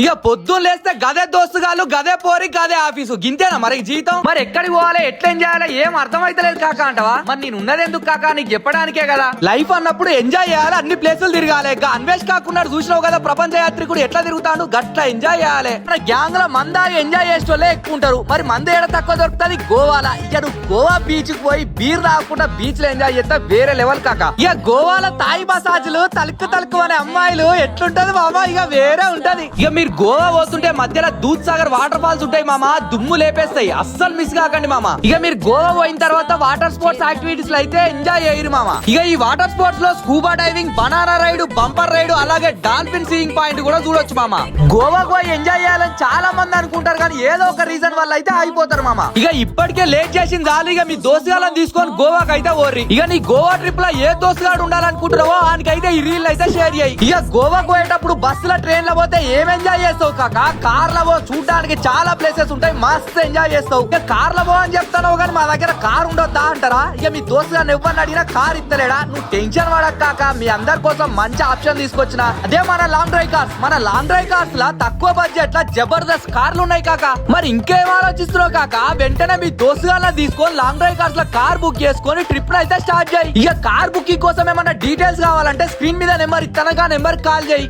ఇక పొద్దున్న లేస్తే గదే దోస్తుగాళ్ళు గదే పోరి గదే ఆఫీసు గింతేనా మరి జీవితం. మరి ఎక్కడికి పోవాలి ఎట్లా చేయాలి ఏం అర్థమైతలేదు కాక అంటవా. మరి నేను ఉన్నది ఎందుకు కాక నీకు చెప్పడానికే కదా. లైఫ్ అన్నప్పుడు ఎంజాయ్ చేయాలి, అన్ని ప్లేసులు తిరగాలి. అన్వేష్ కాకుండా చూసినావు కదా ప్రపంచ యాత్రికుడు ఎట్లా తిరుగుతాడు గట్లా ఎంజాయ్ చేయాలి. మన గ్యాంగ్ లో మందాగి ఎంజాయ్ చేసేటోళ్ళే ఎక్కువ ఉంటారు. మరి మంద ఏడ తక్కువ దొరుకుతుంది గోవాల. ఇక నువ్వు గోవా బీచ్ కి పోయి బీర్ తాగకుండా బీచ్ లో ఎంజాయ్ చేస్తే వేరే లెవెల్ కాక. ఇక గోవాలో తాయి మసాజులు తలుక్కు అనే అమ్మాయిలు ఎట్లుంటది మామ ఇక వేరే ఉంటది. ఇక మీరు గోవా పోతుంటే మధ్యలో దూద్ సాగర్ వాటర్ ఫాల్స్ ఉంటాయి మామ, దుమ్ము లేపేస్తాయి, అస్సలు మిస్ కాకండి మామ. ఇక మీరు గోవా పోయిన తర్వాత వాటర్ స్పోర్ట్స్ యాక్టివిటీస్ లో అయితే ఎంజాయ్ చేయరు మామ. ఇక ఈ వాటర్ స్పోర్ట్స్ లో scuba diving, banana ride, bumper ride, అలాగే డాల్ఫిన్ సీయింగ్ పాయింట్ కూడా చూడొచ్చు మామ. గోవాకు పోయి ఎంజాయ్ చేయాలని చాలా మంది అనుకుంటారు కానీ ఏదో ఒక రీజన్ వల్ల అయితే ఆగిపోతారు మామ. ఇక ఇప్పటికే లేట్ చేసింది చాలు. ఇక మీ దోస్తుగాళ్ళని తీసుకొని గోవాకి అయితే ఓర్రి. ఇక నీ గోవా ట్రిప్ లో ఏ దోస్తుగాడు ఉండాలనుకుంటున్నావో ఆయనకైతే ఈ రీల్ అయితే షేర్ చేయి. ఇక గోవాకు పోయేటప్పుడు బస్సులో ట్రైన్ లో పోతే ఏం ఎంజాయ్ చేస్తావు కాక. కార్ లో పో, చూడడానికి చాలా ప్లేసెస్ ఉంటాయి, మస్తు ఎంజాయ్ చేస్తావు. ఇక కార్ లో పో అని చెప్తాను కానీ మా దగ్గర కార్ ఉండొద్దా అంటారా. ఇక మీ దోస్తు గారిని ఎవరిని అడిగినా కార్ ఇస్తలేడా. నువ్వు టెన్షన్ పడక కాక, మీ అందరి కోసం మంచి ఆప్షన్ తీసుకొచ్చిన అదే మన లాంగ్ డ్రైవ్ కార్స్. మన లాంగ్ డ్రైవ్ కార్స్ లా తక్కువ బడ్జెట్ లా జబర్దస్త్ కార్లు ఉన్నాయి కాక. మరి ఇంకేం ఆలోచిస్తున్నావు కాక, వెంటనే మీ దోస్తు గారిని తీసుకొని లాంగ్ డ్రైవ్ కార్స్ లో కార్ బుక్ చేసుకొని ట్రిప్ అయితే స్టార్ట్ చేయి. ఇక కార్ బుకింగ్ కోసం ఏమన్నా డీటెయిల్స్ కావాలంటే స్క్రీన్ మీద నెంబర్ ఇస్తానగా నెంబర్ కాల్ చేయి.